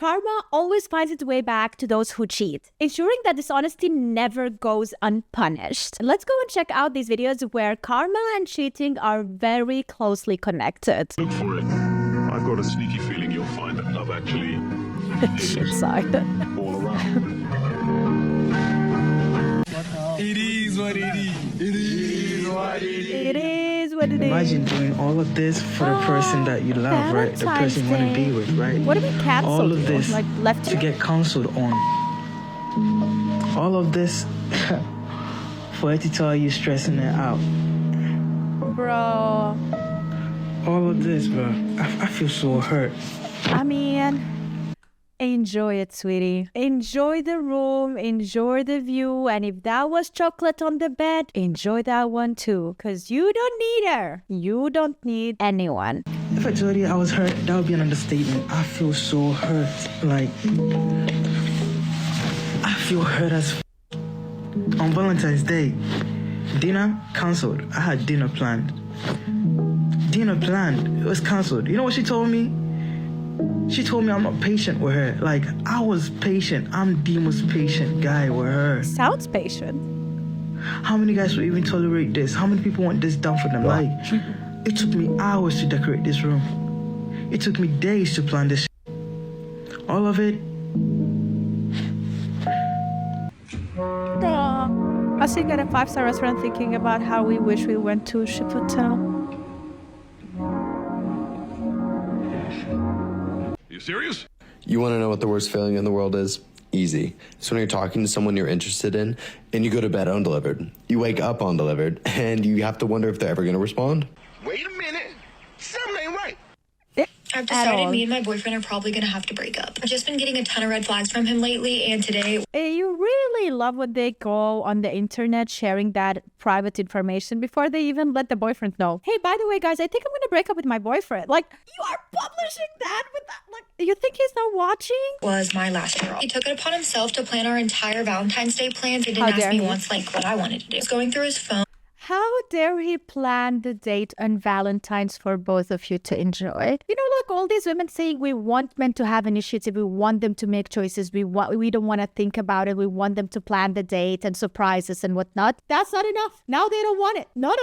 Karma always finds its way back to those who cheat, ensuring that dishonesty never goes unpunished. Let's go and check out these videos where karma and cheating are very closely connected. Look for it. I've got a sneaky feeling you'll find that love actually Inside. all around. It is what it is. It is what it is. It is what it is. Imagine doing all of this for the person that you love, right? The person you want to be with, right? What do we cancel? All of this like left to get counseled on. All of this for it to tell you stressing it out. Bro. All of this, bro. I feel so hurt. I mean, enjoy it, sweetie. Enjoy the room, enjoy the view, and if that was chocolate on the bed, enjoy that one too, because you don't need her. You don't need anyone. If I told you I was hurt, that would be an understatement. I feel so hurt. Like, I feel hurt as on Valentine's Day. Dinner cancelled. I had dinner planned. It was cancelled. You know what she told me? She told me I'm not patient with her. Like, I was patient. I'm the most patient guy with her. Sounds patient. How many guys will even tolerate this? How many people want this done for them? Like, it took me hours to decorate this room. It took me days to plan this. All of it. I was sitting at a 5-star restaurant thinking about how we wish we went to a ship hotel. You serious? You want to know what the worst feeling in the world is? Easy. It's when you're talking to someone you're interested in and you go to bed undelivered. You wake up undelivered and you have to wonder if they're ever going to respond. Wait a minute. Something ain't right. I've decided me and my boyfriend are probably going to have to break up. I've just been getting a ton of red flags from him lately, and today... You really love when they go on the internet sharing that private information before they even let the boyfriend know. Hey, by the way, guys, I think I'm going to break up with my boyfriend. Like, you are publishing that with that? Like, you think he's not watching? Was my last girl. He took it upon himself to plan our entire Valentine's Day plans. He didn't ask me once, like, what I wanted to do. I was going through his phone. How dare he plan the date on Valentine's for both of you to enjoy? You know, like all these women saying we want men to have initiative, we want them to make choices, we don't want to think about it, we want them to plan the date and surprises and whatnot. That's not enough. Now they don't want it. No.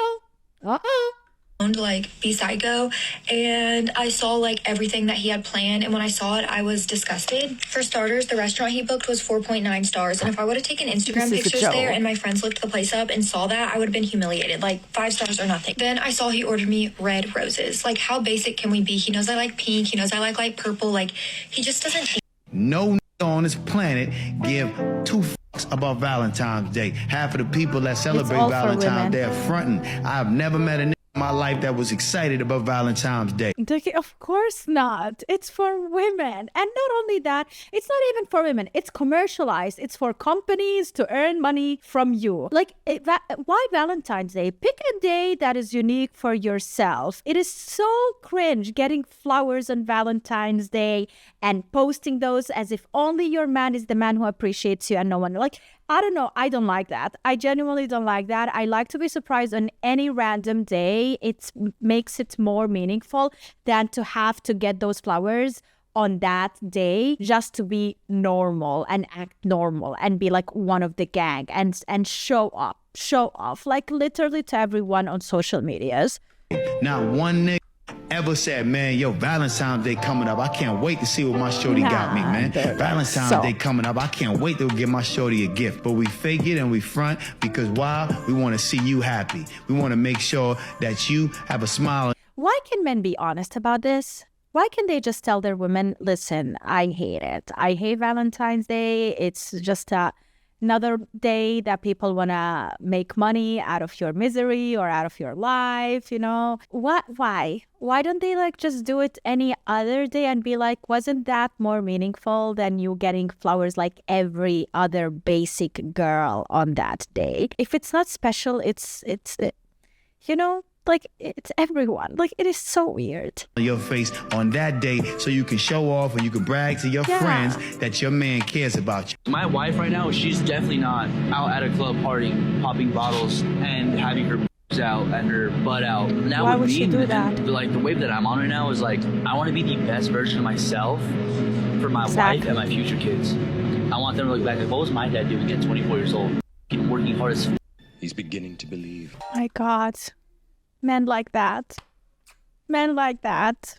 To like be psycho, and I saw like everything that he had planned, and when I saw it I was disgusted. For starters, the restaurant he booked was 4.9 stars, and if I would have taken Instagram pictures there and my friends looked the place up and saw that, I would have been humiliated. Like 5 stars or nothing. Then I saw he ordered me red roses. Like, how basic can we be? He knows I like pink, he knows I like purple. Like, he just doesn't take... No on this planet give 2 fucks about Valentine's Day. Half of the people that celebrate Valentine's Day are fronting. I've never met a nigga in my life that was excited about Valentine's Day. Of course not. It's for women. And not only that, it's not even for women. It's commercialized. It's for companies to earn money from you. Like, why Valentine's Day? Pick a day that is unique for yourself. It is so cringe getting flowers on Valentine's Day and posting those as if only your man is the man who appreciates you and no one. Like, I don't know. I don't like that. I genuinely don't like that. I like to be surprised on any random day. It makes it more meaningful than to have to get those flowers on that day just to be normal and act normal and be like one of the gang and show off like literally to everyone on social medias. Not one nigga ever said, man, yo, Valentine's Day coming up. I can't wait to see what my shorty got me, man. Valentine's Day coming up. I can't wait to give my shorty a gift. But we fake it and we front because why? We want to see you happy. We want to make sure that you have a smile. Why can men be honest about this? Why can't they just tell their women, listen, I hate it. I hate Valentine's Day. It's just another day that people want to make money out of your misery or out of your life, you know? Why? Why don't they like just do it any other day and be like, wasn't that more meaningful than you getting flowers like every other basic girl on that day? If it's not special, it's you know, like it's everyone. Like, it is so weird. Your face on that day so you can show off and you can brag to your friends that your man cares about you. My wife right now, she's definitely not out at a club partying, popping bottles and having her out and her butt out. Now why would she do that? Like the wave that I'm on right now is like, I want to be the best version of myself for my wife and my future kids. I want them to look back like, what was my dad doing at 24 years old? Working hard as He's beginning to believe. My God. Men like that. Men like that.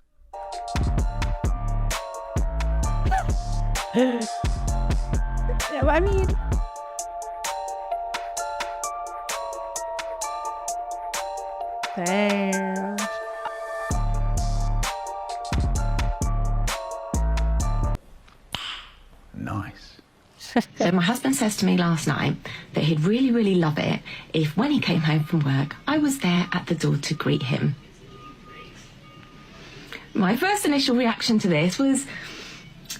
I mean... Damn. Nice. So my husband says to me last night that he'd really, really love it if when he came home from work, I was there at the door to greet him. My first initial reaction to this was,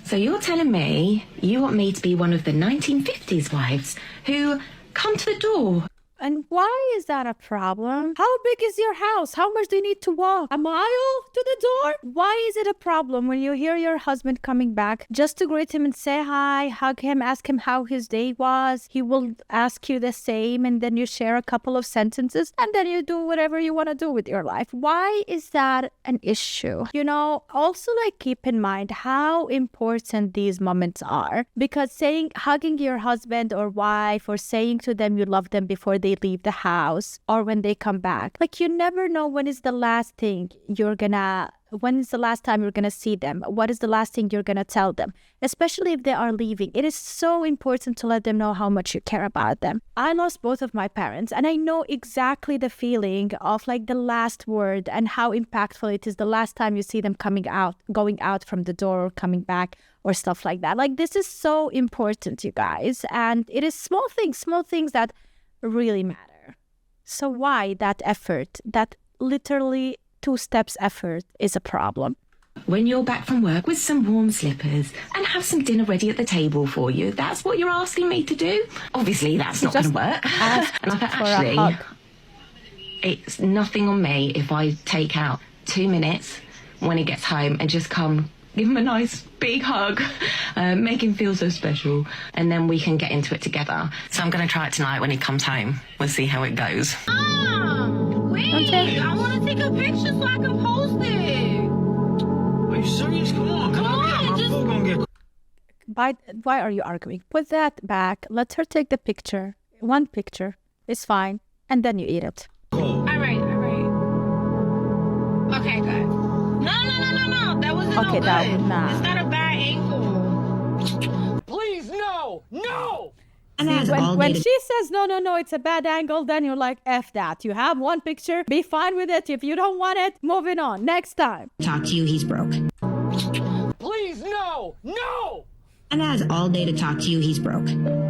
so you're telling me you want me to be one of the 1950s wives who come to the door? And why is that a problem? How big is your house? How much do you need to walk? A mile to the door? Why is it a problem when you hear your husband coming back just to greet him and say hi, hug him, ask him how his day was? He will ask you the same, and then you share a couple of sentences, and then you do whatever you want to do with your life. Why is that an issue? You know, also like keep in mind how important these moments are, because hugging your husband or wife or saying to them you love them before they leave the house or when they come back, like you never know when is the last time you're gonna see them. What is the last thing you're gonna tell them, especially if they are leaving? It is so important to let them know how much you care about them. I lost both of my parents, and I know exactly the feeling of like the last word and how impactful it is the last time you see them going out from the door or coming back or stuff like that. Like this is so important, you guys, and it is small things that really matter. So why that effort, that literally 2 steps effort, is a problem? When you're back from work with some warm slippers and have some dinner ready at the table for you, that's what you're asking me to do? Obviously, that's not going to work. And I thought, actually, it's nothing on me if I take out 2 minutes when he gets home and just come give him a nice big hug, make him feel so special, and then we can get into it together. So I'm going to try it tonight when he comes home. We'll see how it goes. Wait, I want to take a picture so I can post it. Are you serious? Come on. My food gonna get... Why are you arguing? Put that back. Let her take the picture. 1 picture is fine, and then you eat it. All right. Okay, good. No. That wasn't no good. It's not a bad angle. Please, no! And when she says, no, it's a bad angle, then you're like, F that. You have 1 picture, be fine with it. If you don't want it, moving on. Next time. Talk to you, he's broke. Please, no! And has all day to talk to you, he's broke.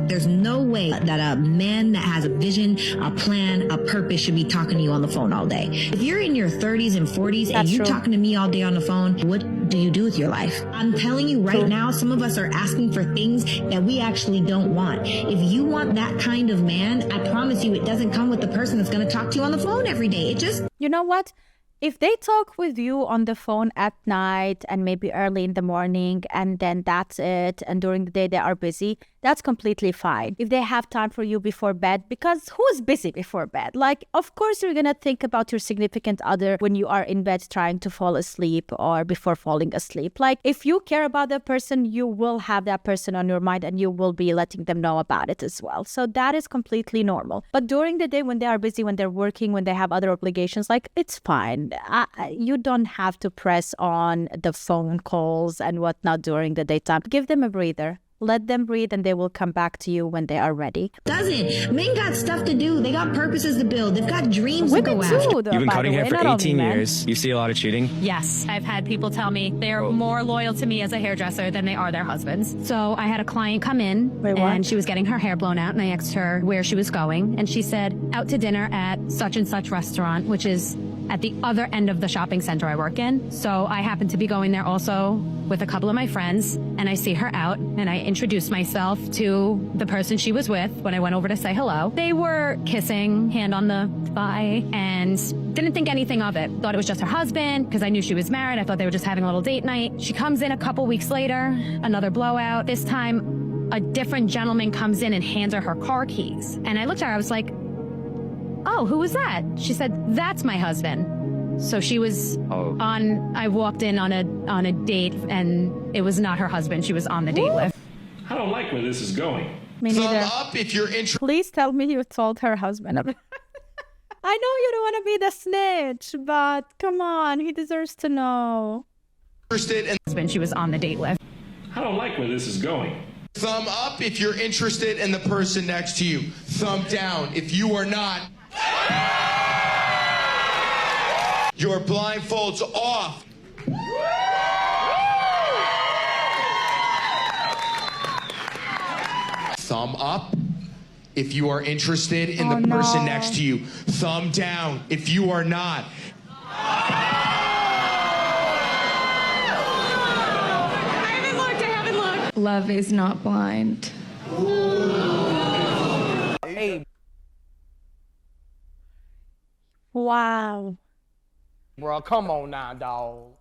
There's no way that a man that has a vision, a plan, a purpose should be talking to you on the phone all day. If you're in your 30s and 40s and you're talking to me all day on the phone, what do you do with your life? I'm telling you right now, some of us are asking for things that we actually don't want. If you want that kind of man, I promise you it doesn't come with the person that's going to talk to you on the phone every day. It just... You know what? If they talk with you on the phone at night and maybe early in the morning and then that's it, and during the day they are busy, that's completely fine. If they have time for you before bed, because who's busy before bed? Like, of course you're gonna think about your significant other when you are in bed trying to fall asleep or before falling asleep. Like, if you care about that person, you will have that person on your mind and you will be letting them know about it as well. So that is completely normal. But during the day when they are busy, when they're working, when they have other obligations, like, it's fine. You don't have to press on the phone calls and whatnot during the daytime. Give them a breather. Let them breathe and they will come back to you when they are ready. Doesn't. Men got stuff to do. They got purposes to build. They've got dreams to go after. You've been cutting hair for 18 years. You see a lot of cheating? Yes. I've had people tell me they're more loyal to me as a hairdresser than they are their husbands. So I had a client come in and she was getting her hair blown out and I asked her where she was going. And she said, out to dinner at such and such restaurant, which is at the other end of the shopping center I work in. So I happened to be going there also with a couple of my friends, and I see her out and I introduced myself to the person she was with when I went over to say hello. They were kissing, hand on the thigh, and didn't think anything of it. Thought it was just her husband because I knew she was married. I thought they were just having a little date night. She comes in a couple weeks later, another blowout. This time a different gentleman comes in and hands her car keys. And I looked at her, I was like, oh, who was that? She said, that's my husband. So she was I walked in on a date and it was not her husband she was on the date with. I don't like where this is going. Me neither. Up if you're interested. Please tell me you told her husband. I know you don't want to be the snitch, but come on, he deserves to know. Husband she was on the date with. I don't like where this is going. Thumb up if you're interested in the person next to you. Thumb down if you are not. Your blindfolds off. Thumb up if you are interested in the person next to you. Thumb down if you are not. Love is not blind. Hey. Wow. Bro, come on now, dog.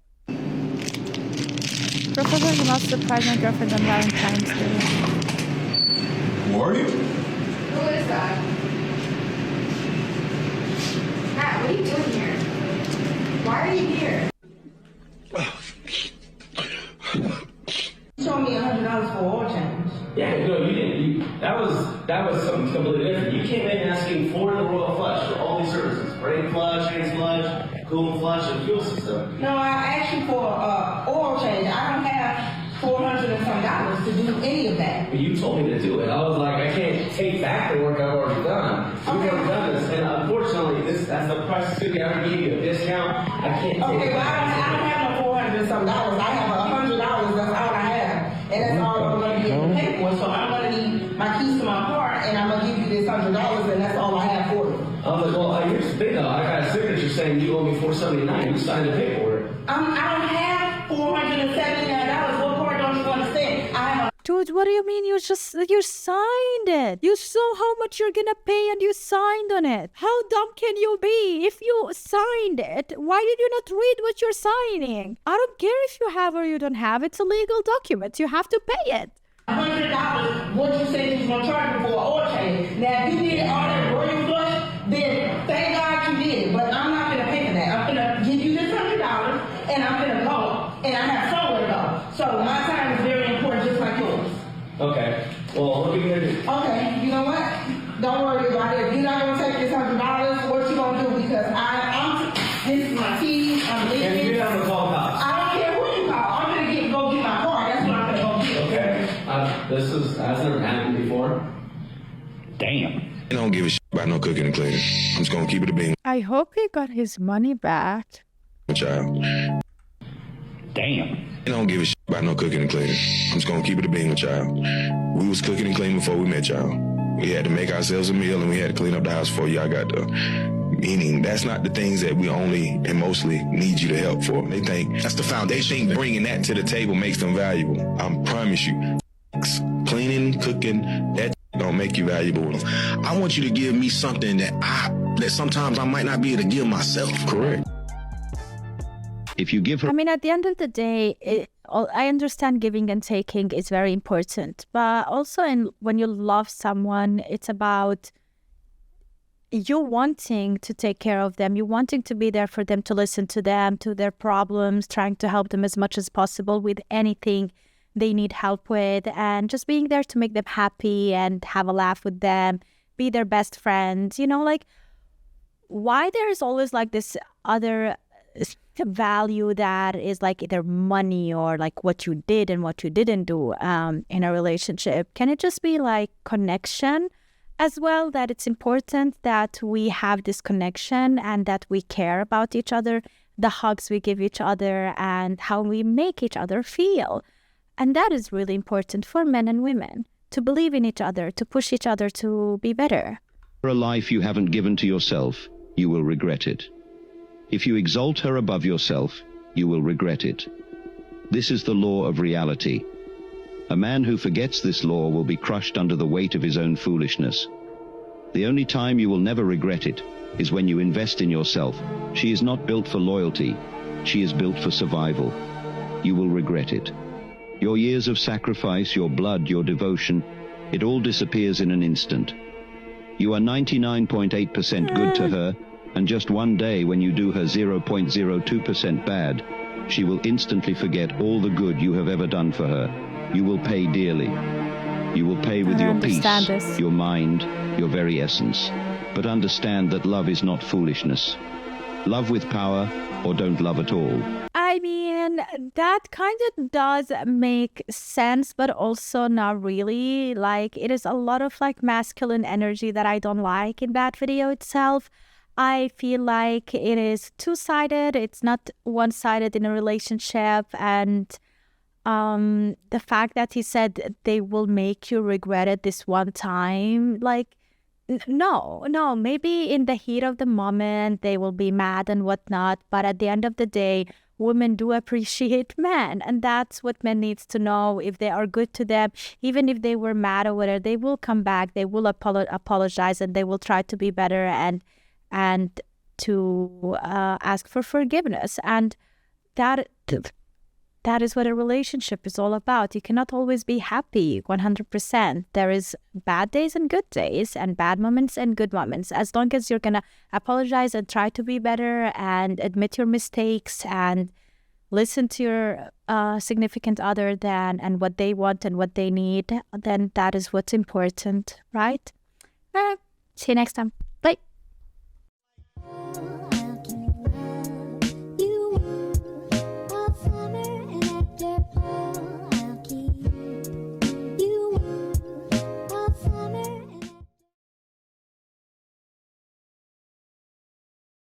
Proposal the most surprising girlfriend on Valentine's Day. Who are you? Who is that? Matt, what are you doing here? Why are you here? Show me $100 for oil change. Yeah, no, you didn't. That was something completely different. You came in asking for the Royal Flush for all these services: brake flush, hand flush, coolant flush, and fuel system. No, I asked you for oil change. I don't have $400 and some to do any of that. But you told me to do it. I was like, I can't take back the work I've already done. We've already done this, and unfortunately, that's the price it's going to have to give you a discount. I can't take Okay, it but I don't have no $400 and some. I have $100. That's all I have. And that's all I'm going to be able to pay for. So I'm going to need my keys to my car, and I'm going to give you this $100, and that's all I have for you. I was like, well, here's the thing, though. I got a signature saying you owe me $479. You signed the paperwork. I don't have $479. What part don't you understand? I have Dude, what do you mean? You signed it. You saw how much you're gonna pay and you signed on it. How dumb can you be? If you signed it, why did you not read what you're signing? I don't care if you have or you don't have. It's a legal document. You have to pay it. $100, what you said you was going to charge me for an oil change. Now, if you did all that royal flush, then thank God you did. But I'm not going to pay for that. I'm going to give you this $100, and I'm going to go. And I have somewhere to go. So my time is very important, just like yours. Okay. Well, look at me. Okay, you know what? Don't worry about it. If you're not going to take this $100, what you going to do? Because this is my keys. I'm leaving. And you're not going to call cops. I don't care who you call. I'm going to go get my car. That's what I'm going to go get. Okay. This has never happened before. Damn. I don't give a shit about no cooking and cleaning. I'm just going to keep it a bean. I hope he got his money back. Child. Damn. I don't give a shit about no cooking and cleaning. I'm just going to keep it a bean with y'all. We was cooking and cleaning before we met y'all. We had to make ourselves a meal and we had to clean up the house before y'all got there. Meaning, that's not the things that we only and mostly need you to help for. They think that's the foundation. They think bringing that to the table makes them valuable. I promise you. Cleaning, cooking, that don't make you valuable. I want you to give me something that sometimes I might not be able to give myself. Correct. If you give her... I mean, at the end of the day, I understand giving and taking is very important. But also when you love someone, it's about you wanting to take care of them. You wanting to be there for them, to listen to them, to their problems, trying to help them as much as possible with anything they need help with, and just being there to make them happy and have a laugh with them, be their best friend. You know, like, why there's always like this other value that is like either money or like what you did and what you didn't do in a relationship? Can it just be like connection as well, that it's important that we have this connection and that we care about each other, the hugs we give each other and how we make each other feel? And that is really important for men and women, to believe in each other, to push each other to be better. For a life you haven't given to yourself, you will regret it. If you exalt her above yourself, you will regret it. This is the law of reality. A man who forgets this law will be crushed under the weight of his own foolishness. The only time you will never regret it is when you invest in yourself. She is not built for loyalty. She is built for survival. You will regret it. Your years of sacrifice, your blood, your devotion, it all disappears in an instant. You are 99.8% good to her And just one day when you do her 0.02% bad, she will instantly forget all the good you have ever done for her. You will pay dearly. You will pay with your peace, your mind, your very essence. But understand that love is not foolishness. Love with power or don't love at all. I mean, that kind of does make sense, but also not really. Like, it is a lot of like masculine energy that I don't like in that video itself. I feel like it is two-sided. It's not one-sided in a relationship. And the fact that he said they will make you regret it this one time, like, no, maybe in the heat of the moment, they will be mad and whatnot. But at the end of the day, women do appreciate men. And that's what men needs to know. If they are good to them, even if they were mad or whatever, they will come back. They will apologize and they will try to be better and to ask for forgiveness. And that is what a relationship is all about. You cannot always be happy 100%. There is bad days and good days, and bad moments and good moments. As long as you're going to apologize and try to be better and admit your mistakes and listen to your significant other and what they want and what they need, then that is what's important, right? See you next time.